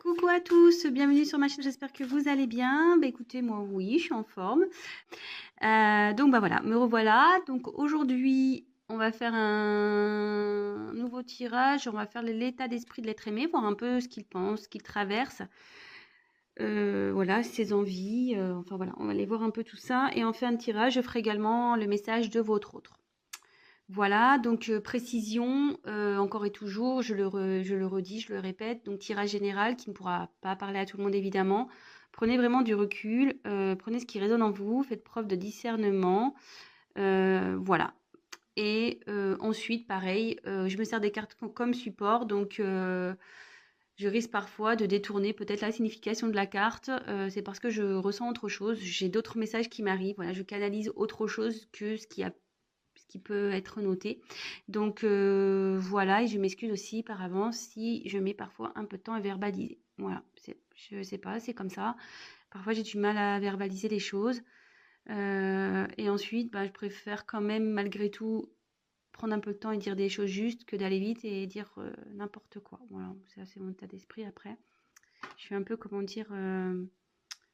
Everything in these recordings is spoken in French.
Coucou à tous, bienvenue sur ma chaîne, j'espère que vous allez bien. Bah écoutez, moi oui, je suis en forme. Donc bah voilà, me revoilà. Donc aujourd'hui, on va faire un nouveau tirage, on va faire l'état d'esprit de l'être aimé, voir un peu ce qu'il pense, ce qu'il traverse. Voilà, ses envies, enfin voilà, on va aller voir un peu tout ça. Et en fin de tirage, je ferai également le message de votre autre. Voilà, donc précision, encore et toujours, je le redis, je le répète, donc tirage général qui ne pourra pas parler à tout le monde évidemment. Prenez vraiment du recul, prenez ce qui résonne en vous, faites preuve de discernement, voilà. Et ensuite, pareil, je me sers des cartes comme support, donc je risque parfois de détourner peut-être la signification de la carte. C'est parce que je ressens autre chose, j'ai d'autres messages qui m'arrivent, voilà, je canalise autre chose que ce qui peut être noté. Donc voilà, et je m'excuse aussi par avance si je mets parfois un peu de temps à verbaliser. Voilà, je sais pas, c'est comme ça. Parfois j'ai du mal à verbaliser les choses. Et ensuite, bah, je préfère quand même malgré tout prendre un peu de temps et dire des choses justes que d'aller vite et dire n'importe quoi. Voilà, ça c'est mon état d'esprit après. Je suis un peu, comment dire,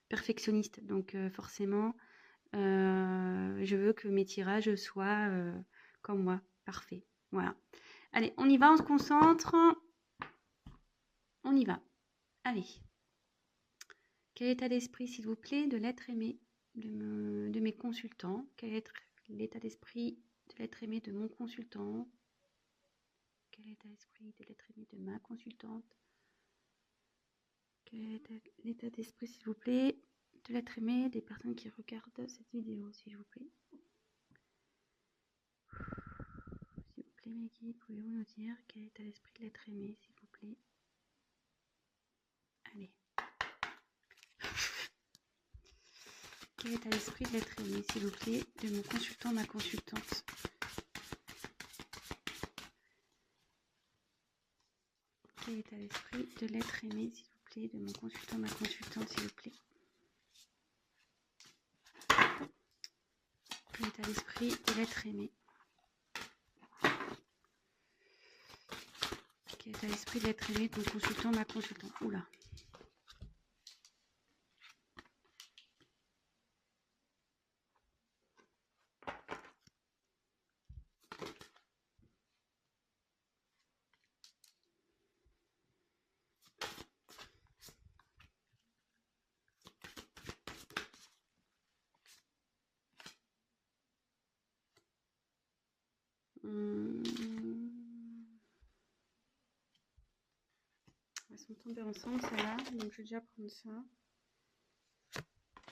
perfectionniste. Donc forcément, je veux que mes tirages soient comme moi, parfaits. Voilà. Allez, on y va, on se concentre. On y va. Allez. Quel état d'esprit, s'il vous plaît, de l'être aimé de mes consultants? Quel est l'état d'esprit de l'être aimé de mon consultant? Quel est l'état d'esprit de l'être aimé de ma consultante? Quel est l'état d'esprit, s'il vous plaît, de l'être aimé des personnes qui regardent cette vidéo, s'il vous plaît? S'il vous plaît, mes guides, pouvez-vous nous dire quel est l'état d'esprit de l'être aimé, s'il vous plaît? Allez. Quel est l'état d'esprit de l'être aimé, s'il vous plaît, de mon consultant, ma consultante? Quel est l'état d'esprit de l'être aimé, s'il vous plaît, de mon consultant, ma consultante, s'il vous plaît? Quel est l'état d'esprit de l'être aimé? Quel est l'état d'esprit de l'être aimé de mon consultant, ma consultante? Oula. Elles sont tombées ensemble, celles-là. Donc, je vais déjà prendre ça.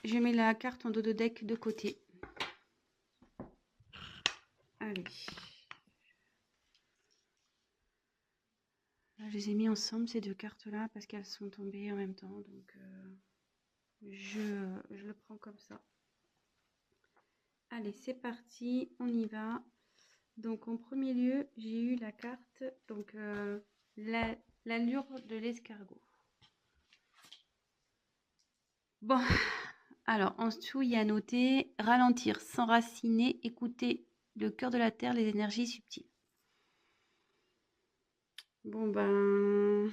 Je mets la carte en dos de deck de côté. Allez. Là, je les ai mis ensemble, ces deux cartes-là, parce qu'elles sont tombées en même temps. Donc, je le prends comme ça. Allez, c'est parti. On y va. Donc, en premier lieu, j'ai eu la carte, donc l'allure de l'escargot. Bon, alors en dessous, il y a noté ralentir, s'enraciner, écouter le cœur de la terre, les énergies subtiles. Bon, ben,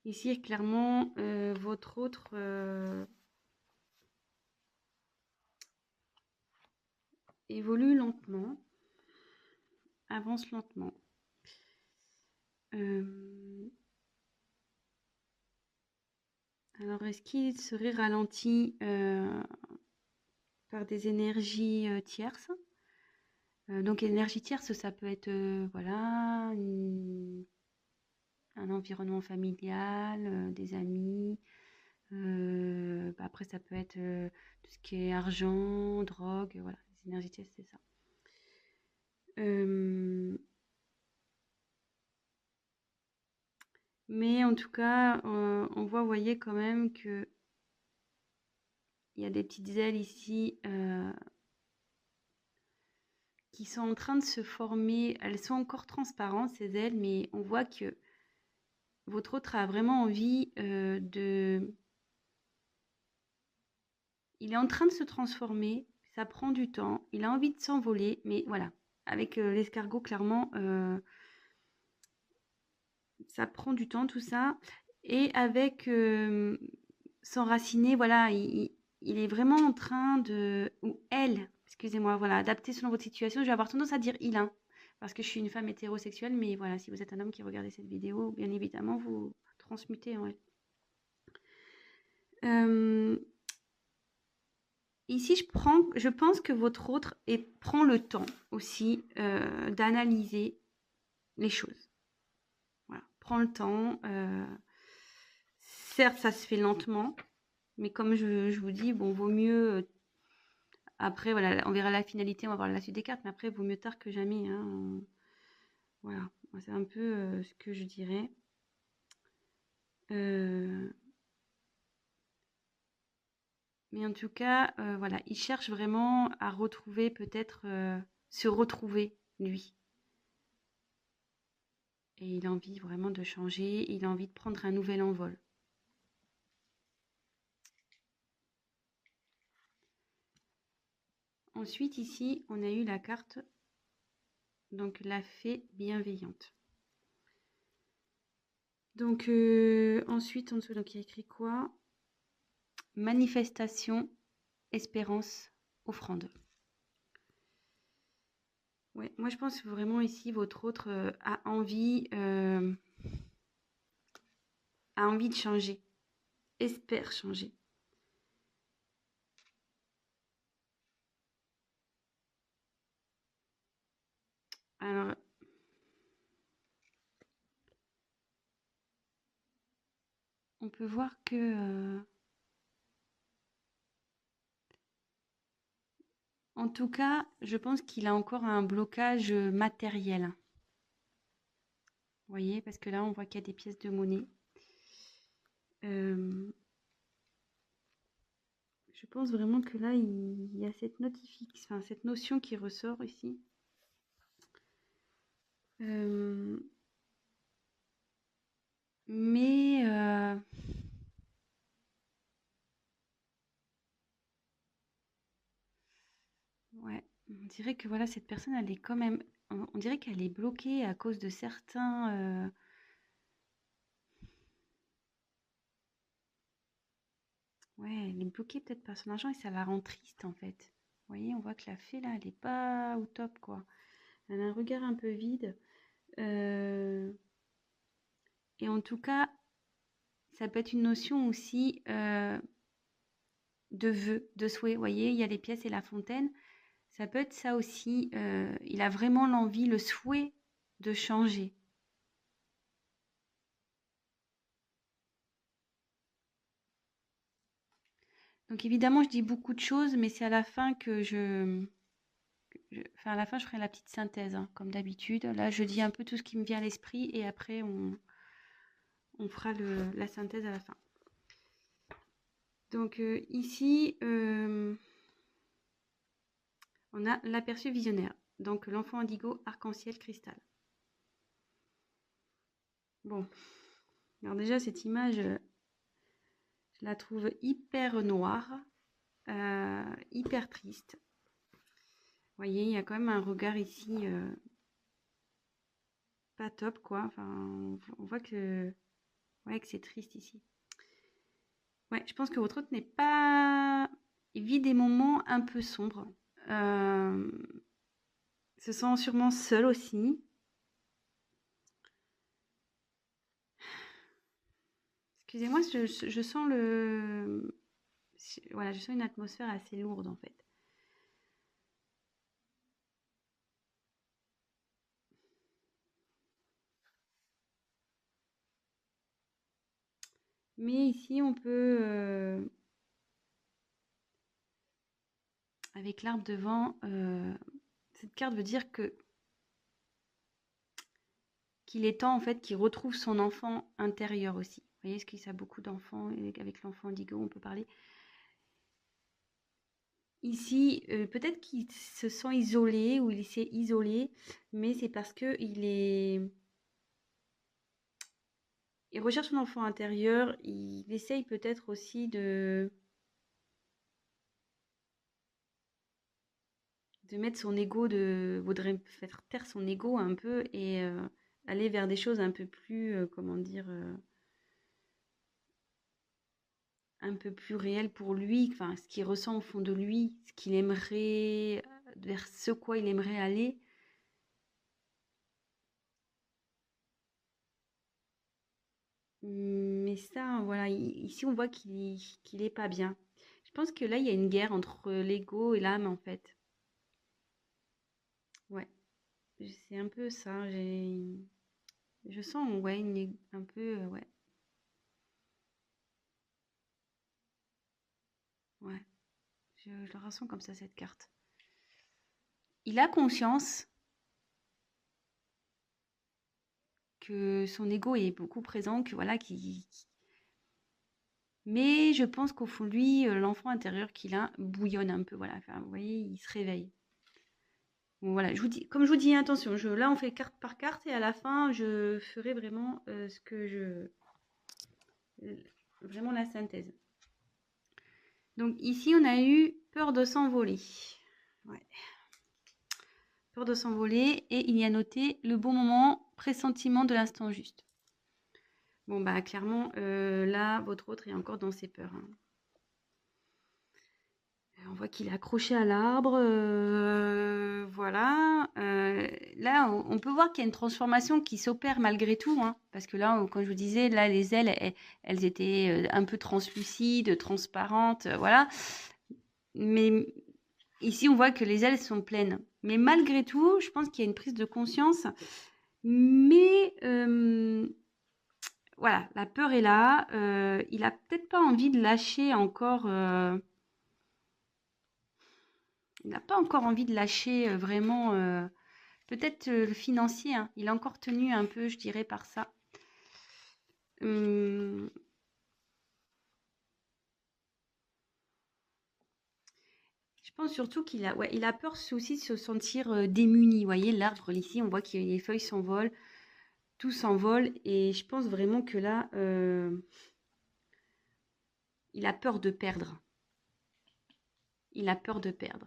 ici, clairement, votre autre évolue lentement, avance lentement. Alors, est-ce qu'il serait ralenti par des énergies tierces? Donc, énergie tierce, ça peut être voilà, un environnement familial, des amis. Bah, après, ça peut être tout ce qui est argent, drogue, voilà, les énergies tierces, c'est ça. Mais en tout cas, on voit, vous voyez quand même que il y a des petites ailes ici qui sont en train de se former. Elles sont encore transparentes, ces ailes, mais on voit que votre autre a vraiment envie de... Il est en train de se transformer, ça prend du temps, il a envie de s'envoler, mais voilà, avec l'escargot, clairement, ça prend du temps tout ça et avec, s'enraciner, voilà, il est vraiment en train de ou elle, excusez-moi, voilà, adapter selon votre situation. Je vais avoir tendance à dire «il», hein, parce que je suis une femme hétérosexuelle, mais voilà, si vous êtes un homme qui regardez cette vidéo, bien évidemment, vous transmutez en elle. Ici, je pense que votre autre prend le temps aussi d'analyser les choses. Voilà, prend le temps. Certes, ça se fait lentement, mais comme je vous dis, bon, vaut mieux. Après, voilà, on verra la finalité, on va voir la suite des cartes, mais après, vaut mieux tard que jamais. Hein. Voilà, c'est un peu ce que je dirais. Mais en tout cas, voilà, il cherche vraiment à retrouver, peut-être se retrouver lui. Et il a envie vraiment de changer, il a envie de prendre un nouvel envol. Ensuite, ici, on a eu la carte, donc la fée bienveillante. Donc, ensuite, en dessous, donc, il y a écrit quoi? Manifestation, espérance, offrande. Ouais, moi, je pense vraiment ici, votre autre a envie de changer, espère changer. Alors, on peut voir que, en tout cas, je pense qu'il a encore un blocage matériel. Vous voyez, parce que là, on voit qu'il y a des pièces de monnaie. Je pense vraiment que là, il y a cette cette notion qui ressort ici. Mais ouais, on dirait que voilà, cette personne, elle est quand même, on dirait qu'elle est bloquée à cause de certains. Ouais, elle est bloquée peut-être par son argent et ça la rend triste en fait. Vous voyez, on voit que la fée là, elle est pas au top quoi. Elle a un regard un peu vide. Et en tout cas, ça peut être une notion aussi de vœu, de souhait. Vous voyez, il y a les pièces et la fontaine. Ça peut être ça aussi. Il a vraiment l'envie, le souhait de changer. Donc évidemment, je dis beaucoup de choses, mais c'est à la fin que enfin, à la fin, je ferai la petite synthèse, hein, comme d'habitude. Là, je dis un peu tout ce qui me vient à l'esprit et après, on fera la synthèse à la fin. Donc ici, on a l'aperçu visionnaire. Donc l'enfant indigo, arc-en-ciel, cristal. Bon, alors déjà, cette image, je la trouve hyper noire, hyper triste. Vous voyez, il y a quand même un regard ici pas top, quoi. Enfin, on voit que, ouais, que c'est triste ici. Ouais, je pense que votre hôte n'est pas... Il vit des moments un peu sombres. Se sent sûrement seul aussi. Excusez-moi, je sens voilà, je sens une atmosphère assez lourde en fait. Mais ici, on peut, avec l'arbre devant, cette carte veut dire que qu'il est temps en fait qu'il retrouve son enfant intérieur aussi. Vous voyez, parce qu'il y a beaucoup d'enfants, et avec l'enfant indigo, on peut parler. Ici, peut-être qu'il se sent isolé ou il s'est isolé, mais c'est parce que il recherche son enfant intérieur. Il essaye peut-être aussi de mettre son ego, voudrait faire taire son ego un peu et aller vers des choses un peu plus, comment dire, un peu plus réelles pour lui, enfin, ce qu'il ressent au fond de lui, ce qu'il aimerait, vers ce quoi il aimerait aller. Mais ça, voilà, ici on voit qu'il est pas bien. Je pense que là, il y a une guerre entre l'ego et l'âme, en fait. Ouais, c'est un peu ça. Je sens, ouais, un peu, ouais, ouais. Je la ressens comme ça, cette carte. Il a conscience que son ego est beaucoup présent, que voilà, mais je pense qu'au fond de lui, l'enfant intérieur qu'il a bouillonne un peu, voilà. Enfin, vous voyez, il se réveille. Bon, voilà, comme je vous dis, attention, là on fait carte par carte et à la fin je ferai vraiment vraiment la synthèse. Donc ici on a eu peur de s'envoler. Ouais. Peur de s'envoler et il y a noté le bon moment, pressentiment de l'instant juste. Bon bah clairement là votre autre est encore dans ses peurs. Hein. On voit qu'il est accroché à l'arbre, voilà. Là, on peut voir qu'il y a une transformation qui s'opère malgré tout, hein, parce que là, comme je vous disais, là, les ailes, elles étaient un peu translucides, transparentes, voilà. Mais ici, on voit que les ailes sont pleines. Mais malgré tout, je pense qu'il y a une prise de conscience. Mais voilà, la peur est là. Il a peut-être pas envie de lâcher encore. Il n'a pas encore envie de lâcher vraiment, peut-être le financier, hein. Il est encore tenu un peu, je dirais, par ça. Hum, je pense surtout il a peur aussi de se sentir démuni. Vous voyez, l'arbre ici, on voit que les feuilles s'envolent, tout s'envole. Et je pense vraiment que là, il a peur de perdre. Il a peur de perdre.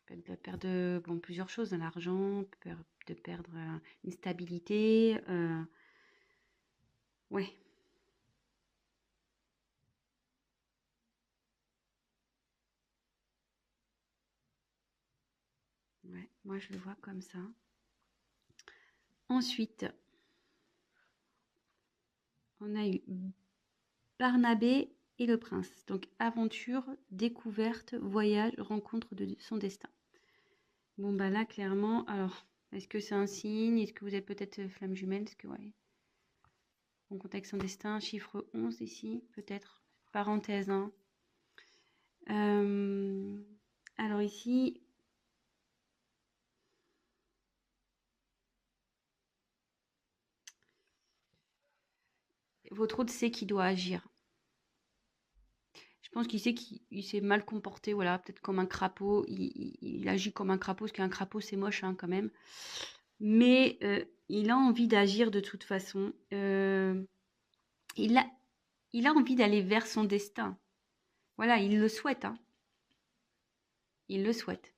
De perdre bon, plusieurs choses, de l'argent, peur de perdre une stabilité. Ouais. Ouais, moi je le vois comme ça. Ensuite, on a eu Barnabé et le prince. Donc aventure, découverte, voyage, rencontre de son destin. Bon bah là clairement, alors est-ce que c'est un signe? Est-ce que vous êtes peut-être flamme jumelle? Est-ce que ouais. En contexte son destin, chiffre 11 ici, peut-être. Parenthèse, hein. Alors ici, votre hôte sait qu'il doit agir. Je pense qu'il sait qu'il s'est mal comporté, voilà, peut-être comme un crapaud. Il agit comme un crapaud, parce qu'un crapaud c'est moche hein, quand même. Mais il a envie d'agir de toute façon. Il a, il a envie d'aller vers son destin. Voilà, il le souhaite. Hein. Il le souhaite.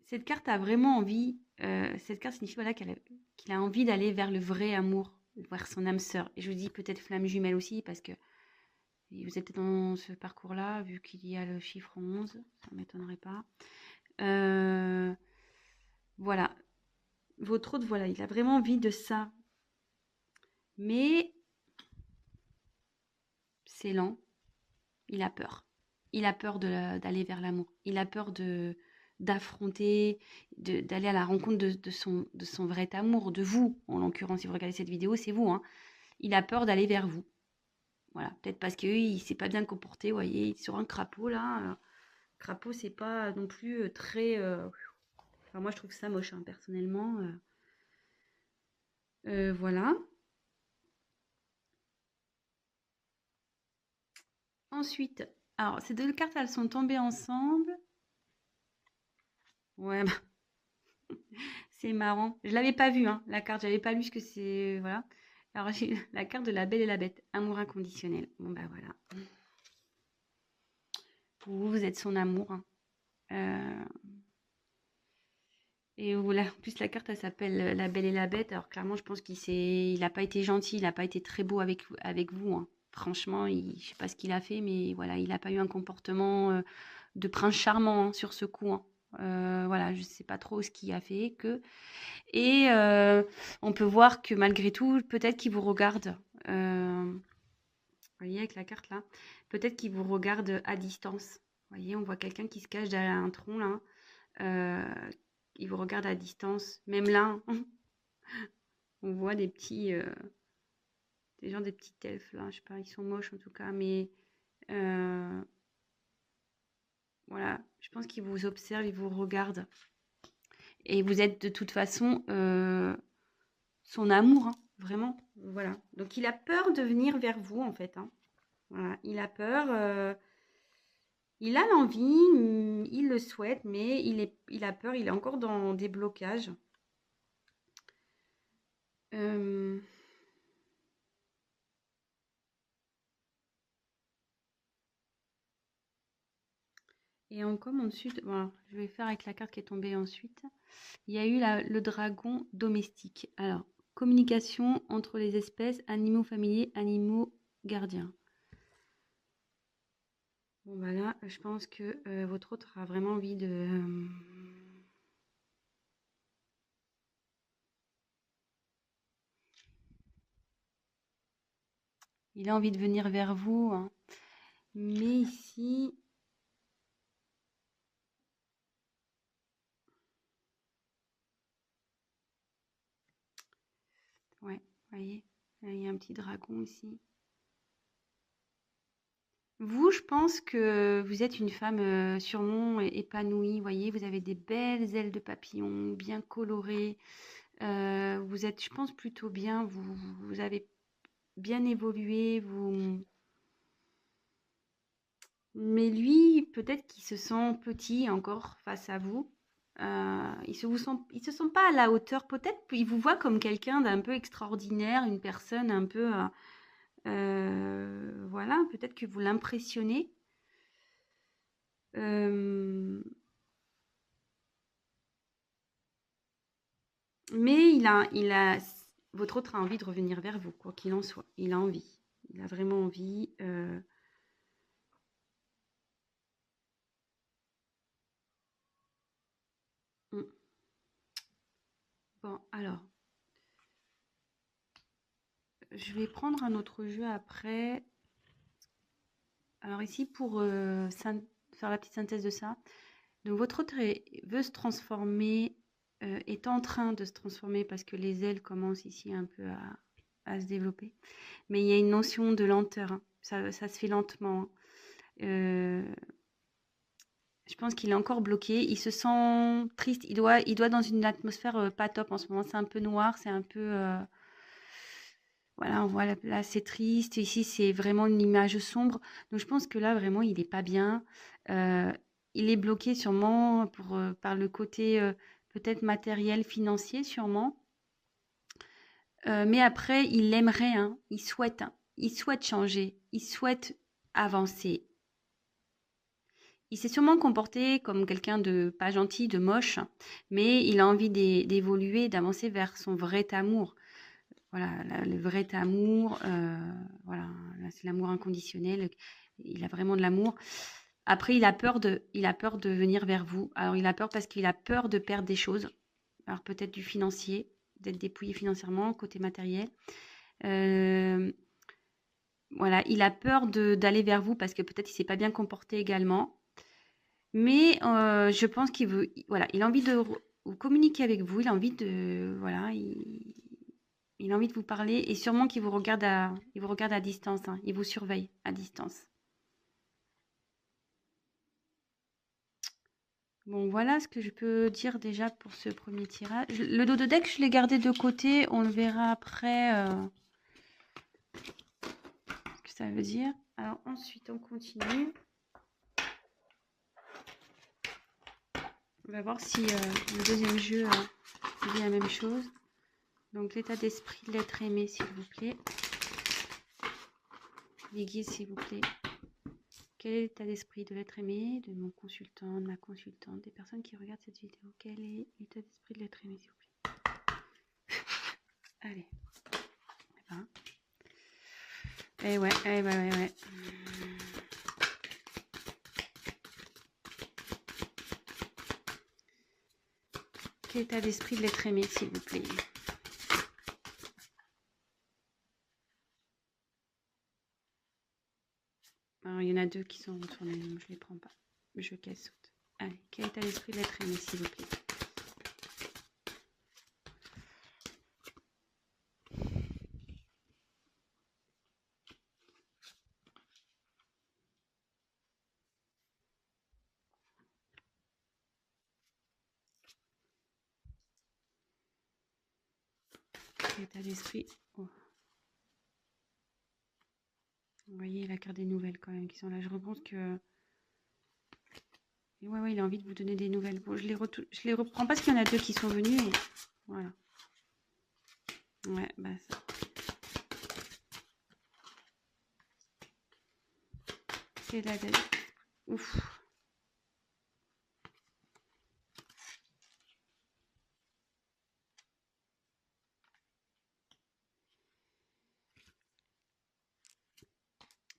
Cette carte a vraiment envie. Cette carte signifie voilà, qu'il a envie d'aller vers le vrai amour, vers son âme sœur. Et je vous dis peut-être flamme jumelle aussi, parce que vous êtes dans ce parcours-là, vu qu'il y a le chiffre 11, ça ne m'étonnerait pas. Voilà. Votre autre, voilà, il a vraiment envie de ça. Mais c'est lent. Il a peur. Il a peur d'aller vers l'amour. Il a peur d'affronter, d'aller à la rencontre de son vrai amour, de vous. En l'occurrence, si vous regardez cette vidéo, c'est vous. Hein. Il a peur d'aller vers vous. Voilà, peut-être parce qu'il ne s'est pas bien comporté, vous voyez, sur un crapaud, là. Crapaud, c'est pas non plus très... Enfin, moi, je trouve ça moche, hein, personnellement. Voilà. Ensuite, alors, ces deux cartes, elles sont tombées ensemble. Ouais, bah, c'est marrant. Je l'avais pas vu, hein, la carte. J'avais pas lu ce que c'est. Voilà. Alors, j'ai la carte de la Belle et la Bête. Amour inconditionnel. Bon, bah voilà. Pour vous, vous êtes son amour. Hein. Et voilà, en plus la carte elle s'appelle La Belle et la Bête. Alors clairement je pense il n'a pas été gentil, il n'a pas été très beau avec vous, hein. Franchement, je sais pas ce qu'il a fait, mais voilà, il n'a pas eu un comportement de prince charmant, hein, sur ce coup, hein. Voilà, je sais pas trop ce qu'il a fait que. Et on peut voir que malgré tout, peut-être qu'il vous regarde. Vous voyez avec la carte là, peut-être qu'il vous regarde à distance. Vous voyez, on voit quelqu'un qui se cache derrière un tronc là. Euh, il vous regarde à distance. Même là, on voit des gens, des petits elfes là. Je sais pas, ils sont moches en tout cas, mais euh, voilà, je pense qu'il vous observe, il vous regarde. Et vous êtes de toute façon son amour, hein, vraiment. Voilà. Donc il a peur de venir vers vous en fait, hein. Voilà. Il a peur. Il a l'envie, il le souhaite, mais il a peur, il est encore dans des blocages. Euh, et comme ensuite, voilà, je vais faire avec la carte qui est tombée ensuite. Il y a eu le dragon domestique. Alors, communication entre les espèces, animaux familiers, animaux gardiens. Bon, bah là, je pense que votre autre a vraiment envie de... il a envie de venir vers vous, hein. Mais ici... Ouais, vous voyez, là, il y a un petit dragon ici. Vous, je pense que vous êtes une femme sûrement épanouie, vous voyez, vous avez des belles ailes de papillon, bien colorées. Vous êtes, je pense, plutôt bien, vous avez bien évolué, vous... Mais lui, peut-être qu'il se sent petit encore face à vous. Il se sent pas à la hauteur. Peut-être il vous voit comme quelqu'un d'un peu extraordinaire, une personne un peu... voilà, peut-être que vous l'impressionnez. Mais votre autre a envie de revenir vers vous, quoi qu'il en soit. Il a envie. Il a vraiment envie. Mm. Bon, alors, je vais prendre un autre jeu après. Alors ici, pour faire la petite synthèse de ça, donc votre autre veut se transformer, est en train de se transformer parce que les ailes commencent ici un peu à se développer. Mais il y a une notion de lenteur, hein. Ça se fait lentement, hein. Je pense qu'il est encore bloqué. Il se sent triste. Il doit dans une atmosphère pas top en ce moment. C'est un peu noir, c'est un peu... voilà, on voit là, c'est triste. Ici, c'est vraiment une image sombre. Donc, je pense que là, vraiment, il n'est pas bien. Euh, il est bloqué sûrement par le côté peut-être matériel, financier, sûrement. Mais après, il aimerait, hein, il souhaite changer, il souhaite avancer. Il s'est sûrement comporté comme quelqu'un de pas gentil, de moche, mais il a envie d'évoluer, d'avancer vers son vrai amour. Voilà, le vrai amour, voilà, là, c'est l'amour inconditionnel. Il a vraiment de l'amour. Après, il a peur de venir vers vous. Alors, il a peur parce qu'il a peur de perdre des choses. Alors, peut-être du financier, d'être dépouillé financièrement, côté matériel. Euh, voilà, il a peur d'aller vers vous parce que peut-être il s'est pas bien comporté également. Mais je pense qu'il veut, voilà, il a envie de communiquer avec vous, il a envie de, voilà, il a envie de vous parler et sûrement il vous regarde à distance, hein, il vous surveille à distance. Bon, voilà ce que je peux dire déjà pour ce premier tirage. Le dos de deck, je l'ai gardé de côté, on le verra après ce que ça veut dire. Alors ensuite, on continue. On va voir si le deuxième jeu dit la même chose. Donc l'état d'esprit de l'être aimé, s'il vous plaît. Les guides, s'il vous plaît. quel est l'état d'esprit de l'être aimé, de mon consultant, de ma consultante, des personnes qui regardent cette vidéo? Quel est l'état d'esprit de l'être aimé, s'il vous plaît? Allez. Ben. Eh ouais, eh ouais. Quel état d'esprit de l'être aimé, s'il vous plaît? Alors, il y en a deux qui sont retournés, donc je les prends pas. Je casse. Allez, quel état d'esprit de l'être aimé, s'il vous plaît? Quel état d'esprit? Oh. Vous voyez la carte des nouvelles quand même qui sont là. Je repense que... Et ouais, il a envie de vous donner des nouvelles. Bon, je les reprends parce qu'il y en a deux qui sont venus. Et... Voilà. Ouais, bah ça. C'est la... Ouf.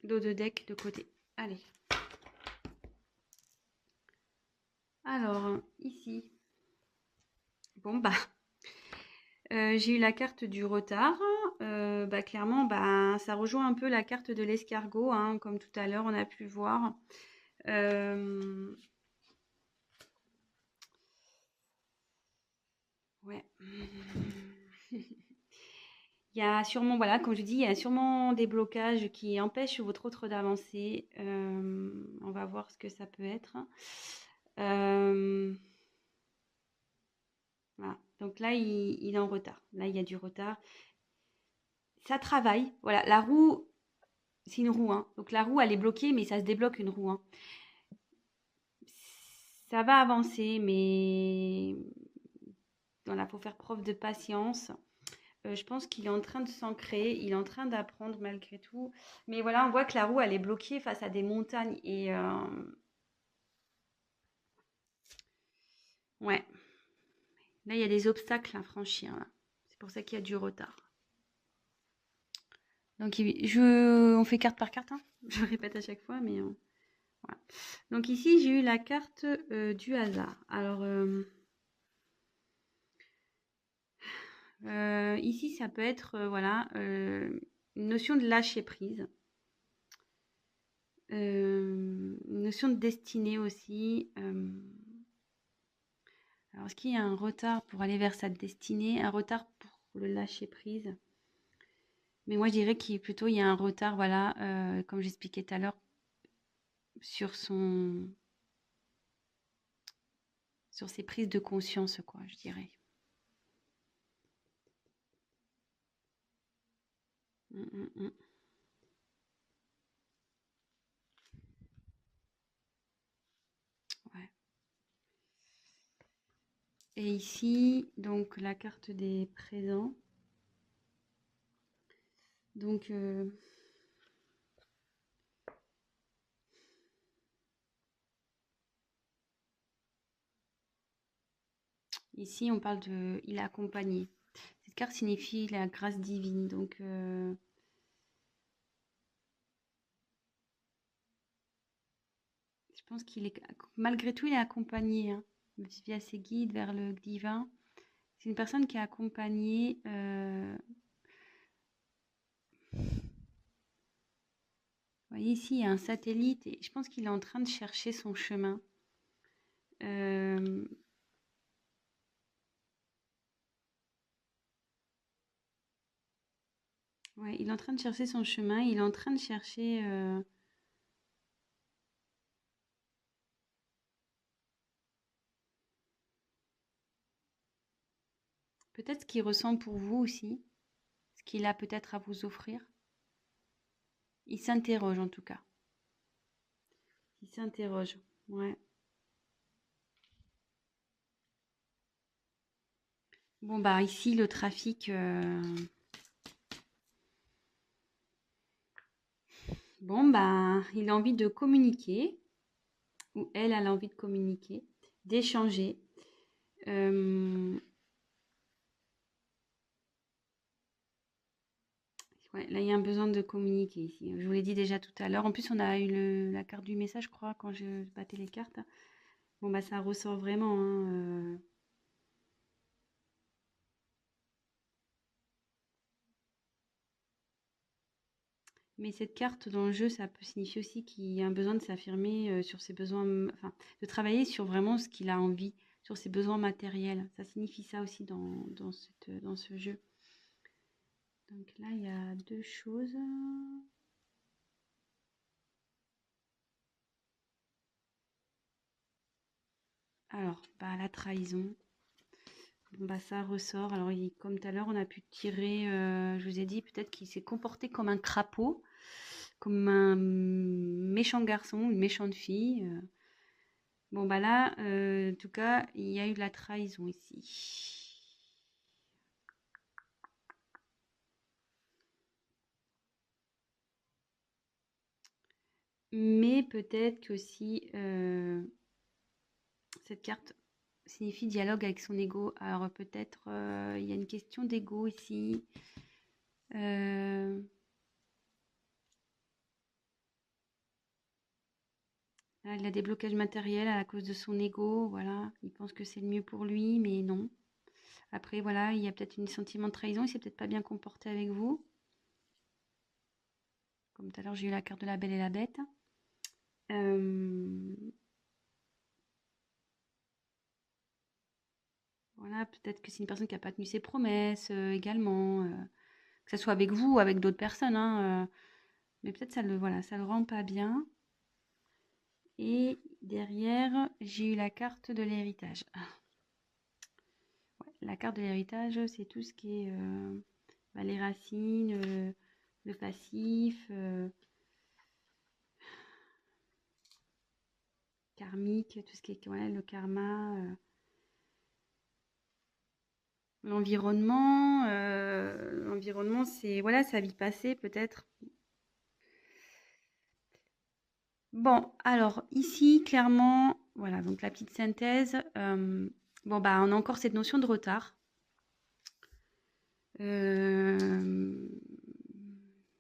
Dos de deck de côté. Allez. Alors, ici. Bon, bah... j'ai eu la carte du retard. Bah, clairement, bah, ça rejoint un peu la carte de l'escargot, hein, comme tout à l'heure, on a pu voir. Ouais. Il y a sûrement, voilà, comme je dis, il y a sûrement des blocages qui empêchent votre autre d'avancer. On va voir ce que ça peut être. Voilà. Donc là, il est en retard. Là, il y a du retard. Ça travaille. Voilà, la roue, c'est une roue. Hein. Donc la roue, elle est bloquée, mais ça se débloque une roue. Hein. Ça va avancer, mais voilà, faut faire preuve de patience. Je pense qu'il est en train de s'ancrer, il est en train d'apprendre malgré tout. Mais voilà, on voit que la roue, elle est bloquée face à des montagnes. Et ouais, là, il y a des obstacles à franchir. Là. C'est pour ça qu'il y a du retard. Donc, on fait carte par carte. Hein. Je le répète à chaque fois, mais voilà. Donc ici, j'ai eu la carte du hasard. Alors, ici, ça peut être, voilà, une notion de lâcher prise. Une notion de destinée aussi. Alors, est-ce qu'il y a un retard pour aller vers sa destinée, un retard pour le lâcher prise? Mais moi, je dirais qu'il plutôt il y a un retard, voilà, comme j'expliquais tout à l'heure, sur ses prises de conscience, quoi, je dirais. Ouais. Et ici, donc la carte des présents. Donc, ici, on parle de il est accompagné. Cette carte signifie la grâce divine. Donc, je pense qu'il est malgré tout, il est accompagné hein, via ses guides vers le divin. C'est une personne qui est accompagnée. Vous voyez ici, il y a un satellite et je pense qu'il est en train de chercher son chemin. Ouais, il est en train de chercher son chemin. Il est en train de chercher. Peut-être ce qu'il ressent pour vous aussi, ce qu'il a peut-être à vous offrir. Il s'interroge en tout cas. Il s'interroge, ouais. Bon bah ici le trafic, Bon, bah, il a envie de communiquer, ou elle a envie de communiquer, d'échanger. Ouais, là, il y a un besoin de communiquer ici. Je vous l'ai dit déjà tout à l'heure. En plus, on a eu la carte du message, je crois, quand je battais les cartes. Bon, bah, ça ressort vraiment, hein, Mais cette carte dans le jeu, ça peut signifier aussi qu'il y a un besoin de s'affirmer sur ses besoins, enfin, de travailler sur vraiment ce qu'il a envie, sur ses besoins matériels. Ça signifie ça aussi dans ce jeu. Donc là, il y a deux choses. Alors, bah, la trahison. Bon, bah, ça ressort. Alors, comme tout à l'heure, on a pu tirer, je vous ai dit, peut-être qu'il s'est comporté comme un crapaud, comme un méchant garçon, une méchante fille. Bon, bah là, en tout cas, il y a eu de la trahison ici. Mais peut-être que si cette carte signifie dialogue avec son ego, alors peut-être il y a une question d'ego ici. Euh, Là, il a des blocages matériels à cause de son ego, voilà. Il pense que c'est le mieux pour lui, mais non. Après, voilà, il y a peut-être un sentiment de trahison, il s'est peut-être pas bien comporté avec vous. Comme tout à l'heure, j'ai eu la carte de la Belle et la Bête. Euh, voilà, peut-être que c'est une personne qui n'a pas tenu ses promesses également, que ce soit avec vous ou avec d'autres personnes, hein, mais peut-être ça le, voilà, ça le rend pas bien. Et derrière, j'ai eu la carte de l'héritage. Ouais, la carte de l'héritage, c'est tout ce qui est bah, les racines, le passif, karmique, tout ce qui est ouais, le karma, l'environnement. L'environnement, c'est voilà, sa vie passée peut-être. Bon, alors ici, clairement, voilà, donc la petite synthèse. Bon, bah, on a encore cette notion de retard. Euh,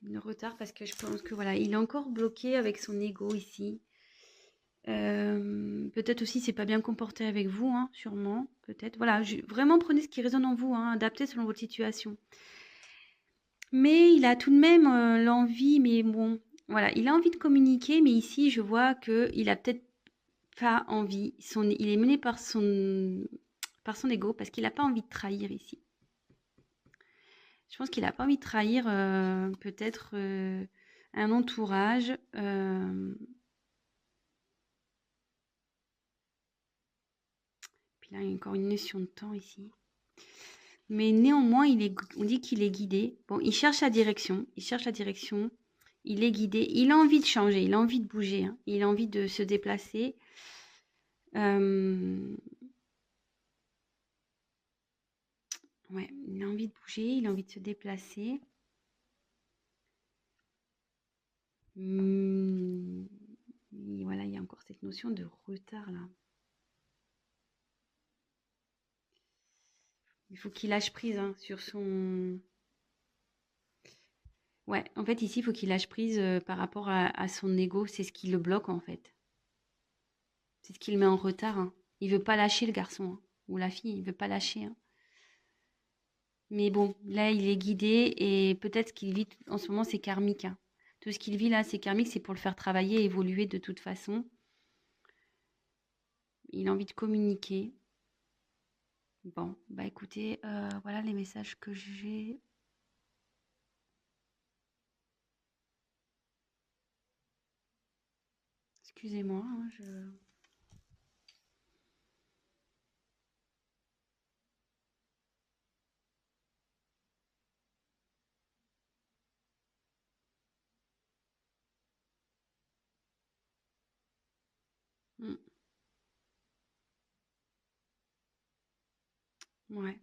le retard parce que je pense que voilà, il est encore bloqué avec son ego ici. Peut-être aussi c'est pas bien comporté avec vous, hein, sûrement, peut-être. Voilà, vraiment prenez ce qui résonne en vous, hein, adaptez selon votre situation. Mais il a tout de même l'envie, mais bon, voilà, il a envie de communiquer, mais ici je vois que il a peut-être pas envie. Il est mené par son ego parce qu'il n'a pas envie de trahir ici. Je pense qu'il n'a pas envie de trahir peut-être un entourage. Puis là, il y a encore une notion de temps ici. Mais néanmoins, on dit qu'il est guidé. Bon, il cherche la direction. Il cherche la direction. Il est guidé. Il a envie de changer. Il a envie de bouger. Hein. Il a envie de se déplacer. Ouais, il a envie de bouger. Il a envie de se déplacer. Et voilà, il y a encore cette notion de retard là. Il faut qu'il lâche prise hein, sur son. Ouais, en fait, ici, il faut qu'il lâche prise par rapport à son ego. C'est ce qui le bloque, en fait. C'est ce qui le met en retard. Hein. Il veut pas lâcher le garçon hein, ou la fille. Il veut pas lâcher. Hein. Mais bon, là, il est guidé et peut-être ce qu'il vit en ce moment, c'est karmique. Hein. Tout ce qu'il vit là, c'est karmique. C'est pour le faire travailler, évoluer de toute façon. Il a envie de communiquer. Bon, bah écoutez, voilà les messages que j'ai. Excusez-moi, hein, je. Hmm, ouais.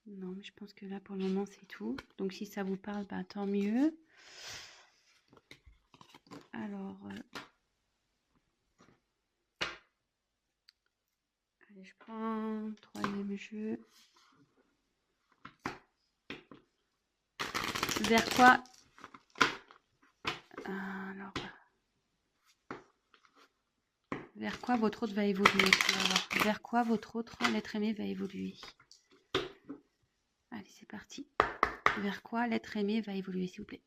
Non, mais je pense que là, pour le moment, c'est tout. Donc, si ça vous parle, bah, tant mieux. Alors, allez, je prends un troisième jeu. Vers quoi? Alors, vers quoi votre autre va évoluer? Vers quoi votre autre l'être aimé va évoluer? Allez, c'est parti. Vers quoi l'être aimé va évoluer, s'il vous plaît?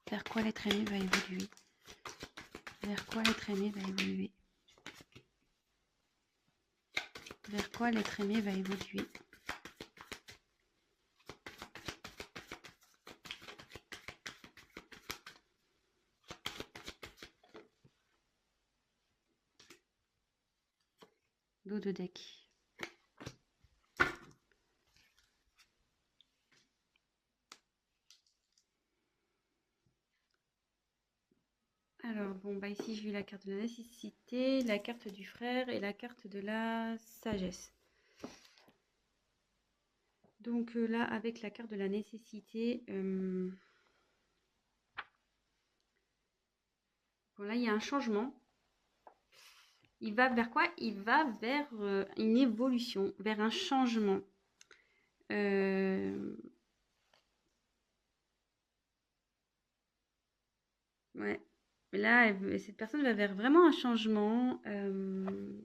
Vers quoi l'être aimé va évoluer? Vers quoi l'être aimé va évoluer? Vers quoi l'être aimé va évoluer? Dos de deck. Alors, bon, bah ici, j'ai eu la carte de la nécessité, la carte du frère et la carte de la sagesse. Donc là, avec la carte de la nécessité, bon, là, il y a un changement. Il va vers quoi? Il va vers une évolution, vers un changement. Ouais. Mais là, cette personne va vers vraiment un changement. Un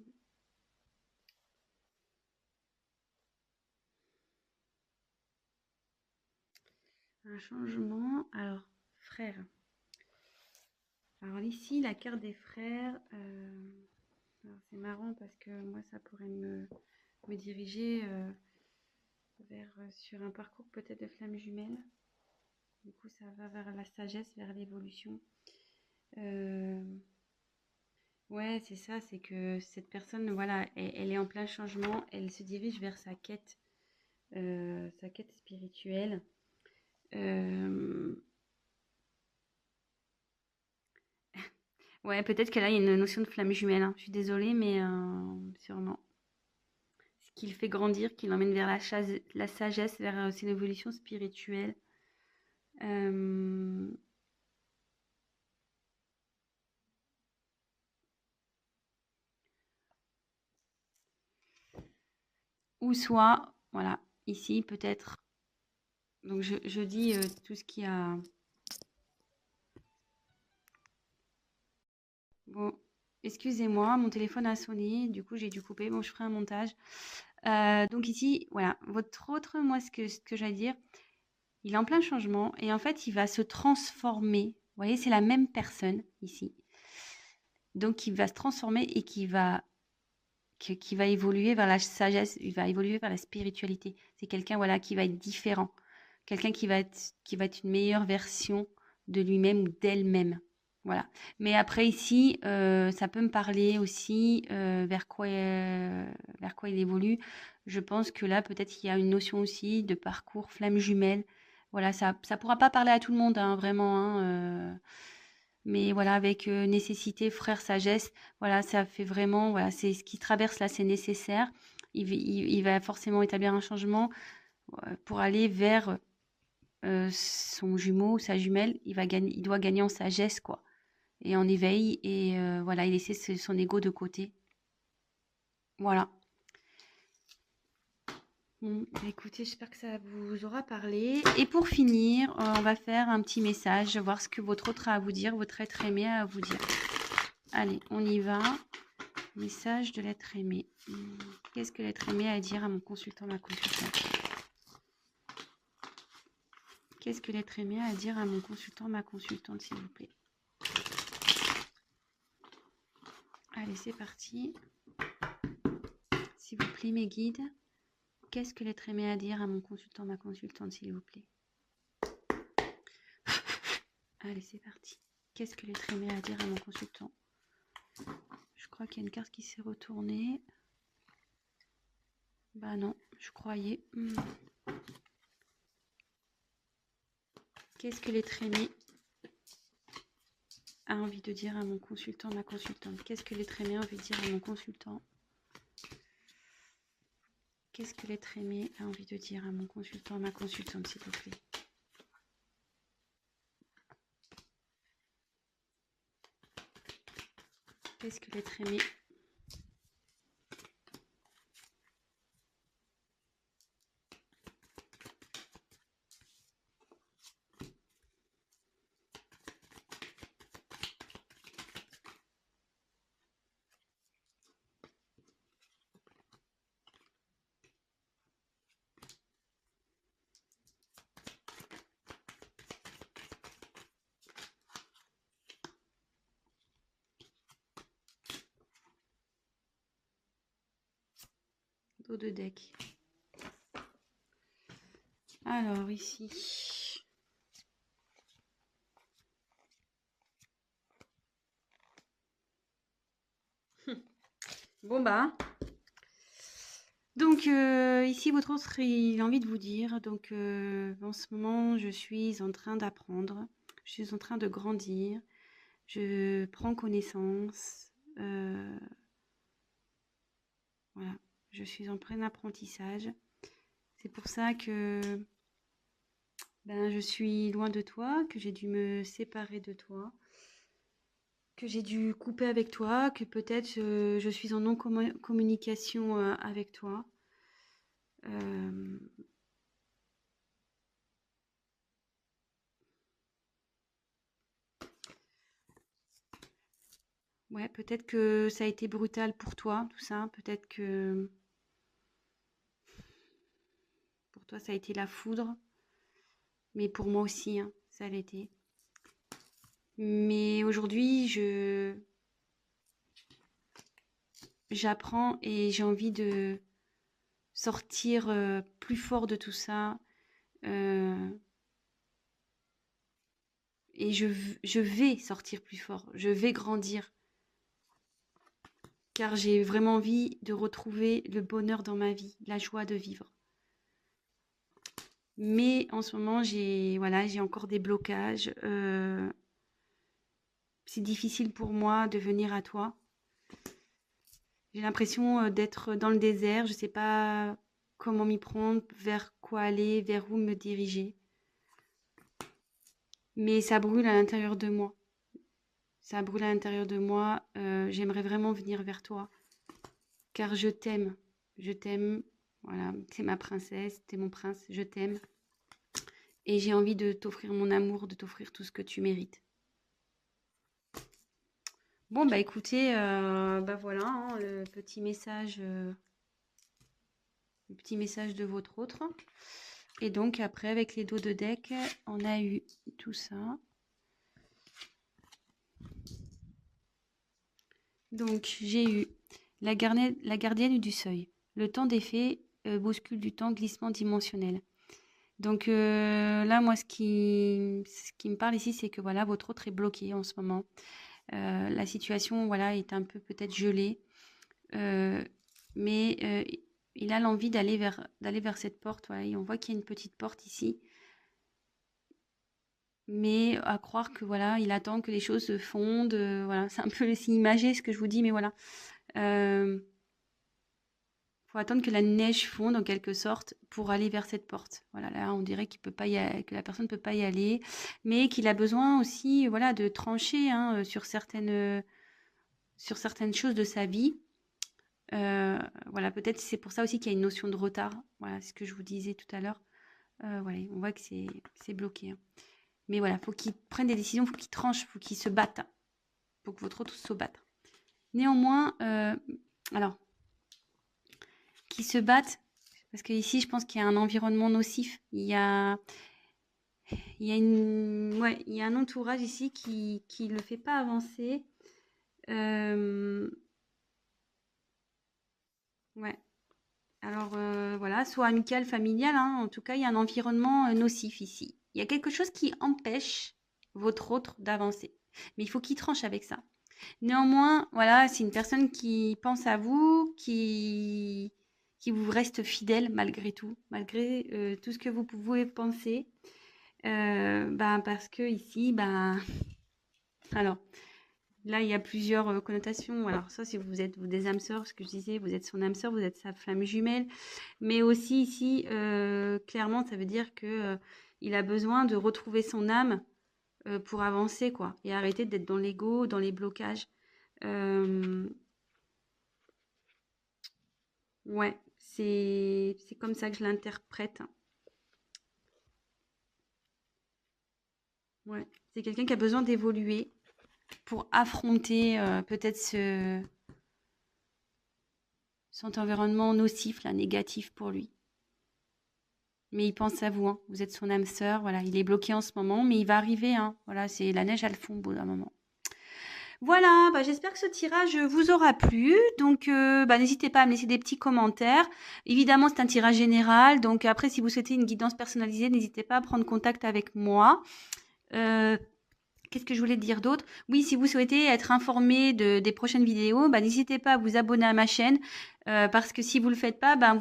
changement. Alors, frère. Alors ici, la carte des frères. C'est marrant parce que moi, ça pourrait me diriger sur un parcours peut-être de flamme jumelle. Du coup, ça va vers la sagesse, vers l'évolution. Ouais, c'est ça, c'est que cette personne, voilà, elle est en plein changement, elle se dirige vers sa quête spirituelle. Ouais, peut-être que là, il y a une notion de flamme jumelle, hein. Je suis désolée, mais sûrement. Ce qui le fait grandir, qui l'emmène vers la sagesse, vers une évolution spirituelle. Ou soit, voilà, ici peut-être. Donc je dis tout ce qui a... Bon, excusez-moi, mon téléphone a sonné, du coup j'ai dû couper. Bon, je ferai un montage. Donc ici, voilà, votre autre, moi, ce que j'allais dire, il est en plein changement et en fait, il va se transformer. Vous voyez, c'est la même personne ici. Donc, il va se transformer et qui va évoluer vers la sagesse, il va évoluer vers la spiritualité. C'est quelqu'un, voilà, qui va être différent. Quelqu'un qui va être une meilleure version de lui-même ou d'elle-même. Voilà. Mais après ici, ça peut me parler aussi vers quoi il évolue. Je pense que là, peut-être qu'il y a une notion aussi de parcours flamme jumelle. Voilà, ça pourra pas parler à tout le monde, hein, vraiment, hein, mais voilà, avec nécessité, frère, sagesse, voilà, ça fait vraiment, voilà, c'est ce qui traverse là, c'est nécessaire. Il va forcément établir un changement pour aller vers son jumeau, sa jumelle. Il doit gagner en sagesse, quoi, et en éveil, et voilà, il laisser son ego de côté. Voilà. Bon, bah, écoutez, j'espère que ça vous aura parlé. Et pour finir, on va faire un petit message, voir ce que votre autre a à vous dire, votre être aimé a à vous dire. Allez, on y va. Message de l'être aimé. Qu'est-ce que l'être aimé a à dire à mon consultant, ma consultante? Qu'est-ce que l'être aimé a à dire à mon consultant, ma consultante, s'il vous plaît? Allez, c'est parti. S'il vous plaît, mes guides. Qu'est-ce que l'être aimé a à dire à mon consultant, ma consultante, s'il vous plaît? Allez, c'est parti. Qu'est-ce que l'être aimé a à dire à mon consultant? Je crois qu'il y a une carte qui s'est retournée. Bah non, je croyais. Qu'est-ce que l'être aimé a envie de dire à mon consultant, ma consultante? Qu'est-ce que l'être aimé a envie de dire à mon consultant? Qu'est-ce que l'être aimé a envie de dire à mon consultant, ma consultante, s'il vous plaît? Qu'est-ce que l'être aimé? Dos de deck. Alors ici. Bon bah. Donc ici votre autre il a envie de vous dire. Donc en ce moment je suis en train d'apprendre. Je suis en train de grandir. Je prends connaissance. Voilà. Je suis en plein apprentissage. C'est pour ça que ben, je suis loin de toi, que j'ai dû me séparer de toi, que j'ai dû couper avec toi, que peut-être je suis en non-communication avec toi. Euh, ouais, peut-être que ça a été brutal pour toi, tout ça. Peut-être que pour toi, ça a été la foudre. Mais pour moi aussi, hein, ça l'a été. Mais aujourd'hui, j'apprends et j'ai envie de sortir plus fort de tout ça. Euh, et je vais sortir plus fort. Je vais grandir. Car j'ai vraiment envie de retrouver le bonheur dans ma vie, la joie de vivre. Mais en ce moment, j'ai encore des blocages. C'est difficile pour moi de venir à toi. J'ai l'impression d'être dans le désert. Je ne sais pas comment m'y prendre, vers quoi aller, vers où me diriger. Mais ça brûle à l'intérieur de moi. Ça brûle à l'intérieur de moi. J'aimerais vraiment venir vers toi. Car je t'aime. Je t'aime. Voilà, t'es ma princesse, t'es mon prince, je t'aime. Et j'ai envie de t'offrir mon amour, de t'offrir tout ce que tu mérites. Bon, bah écoutez, bah voilà, hein, le petit message de votre autre. Et donc après, avec les dos de deck, on a eu tout ça. Donc j'ai eu la gardienne du seuil. Le temps des fées bouscule du temps, glissement dimensionnel. Donc là, moi, ce qui me parle ici, c'est que voilà, votre autre est bloqué en ce moment. La situation, voilà, est un peu peut-être gelée, mais il a l'envie d'aller vers cette porte. Voilà, et on voit qu'il y a une petite porte ici, mais à croire que voilà, il attend que les choses se fondent. Voilà, c'est un peu aussi imagé ce que je vous dis, mais voilà. Faut attendre que la neige fonde en quelque sorte pour aller vers cette porte. Voilà, là on dirait qu'il peut pas que la personne ne peut pas y aller, mais qu'il a besoin aussi, voilà, de trancher hein, sur certaines choses de sa vie. Voilà, peut-être c'est pour ça aussi qu'il y a une notion de retard. Voilà, c'est ce que je vous disais tout à l'heure. Voilà, on voit que c'est bloqué, hein. Mais voilà, faut qu'il prenne des décisions, faut qu'il tranche, faut qu'il se batte, faut que votre autre se batte. Néanmoins, alors qui se battent, parce que ici, je pense qu'il y a un environnement nocif. Il y a un entourage ici qui le fait pas avancer. Ouais. Alors voilà, soit amical, familial, hein, en tout cas, il y a un environnement nocif ici. Il y a quelque chose qui empêche votre autre d'avancer. Mais il faut qu'il tranche avec ça. Néanmoins, voilà, c'est une personne qui pense à vous, qui vous reste fidèle malgré tout, malgré tout ce que vous pouvez penser. Ben, parce que ici, ben, alors, là, il y a plusieurs connotations. Alors, ça, si vous êtes des âmes sœurs, ce que je disais, vous êtes son âme sœur, vous êtes sa flamme jumelle. Mais aussi, ici, clairement, ça veut dire que il a besoin de retrouver son âme pour avancer, quoi. Et arrêter d'être dans l'ego, dans les blocages. Ouais, c'est comme ça que je l'interprète. Ouais, c'est quelqu'un qui a besoin d'évoluer pour affronter peut-être cet environnement nocif, là, négatif pour lui. Mais il pense à vous, hein. Vous êtes son âme sœur, voilà. Il est bloqué en ce moment, mais il va arriver, hein. Voilà, c'est la neige à le fond au bout d'un moment. Voilà, bah, j'espère que ce tirage vous aura plu. Donc, bah, n'hésitez pas à me laisser des petits commentaires. Évidemment, c'est un tirage général. Donc, après, si vous souhaitez une guidance personnalisée, n'hésitez pas à prendre contact avec moi. Euh, Qu'est-ce que je voulais dire d'autre? Oui, si vous souhaitez être informé des prochaines vidéos, bah, n'hésitez pas à vous abonner à ma chaîne. Parce que si vous ne le faites pas, ben,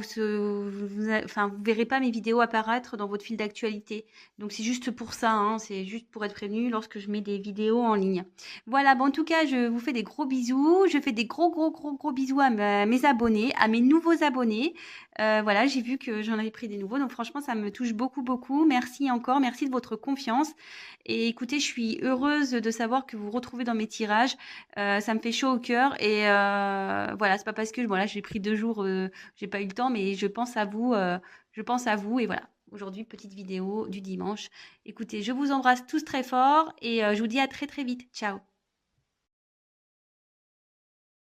enfin, vous verrez pas mes vidéos apparaître dans votre fil d'actualité. Donc c'est juste pour ça, hein, c'est juste pour être prévenu lorsque je mets des vidéos en ligne. Voilà, bon, en tout cas, je vous fais des gros bisous. Je fais des gros bisous à mes abonnés, à mes nouveaux abonnés. Voilà, j'ai vu que j'en avais pris des nouveaux. Donc franchement, ça me touche beaucoup. Merci encore, merci de votre confiance. Et écoutez, je suis heureuse de savoir que vous vous retrouvez dans mes tirages. Ça me fait chaud au cœur. Et voilà, c'est pas parce que voilà, j'ai pris 2 jours, j'ai pas eu le temps, mais je pense à vous. Je pense à vous. Et voilà, aujourd'hui, petite vidéo du dimanche. Écoutez, je vous embrasse tous très fort et je vous dis à très vite. Ciao.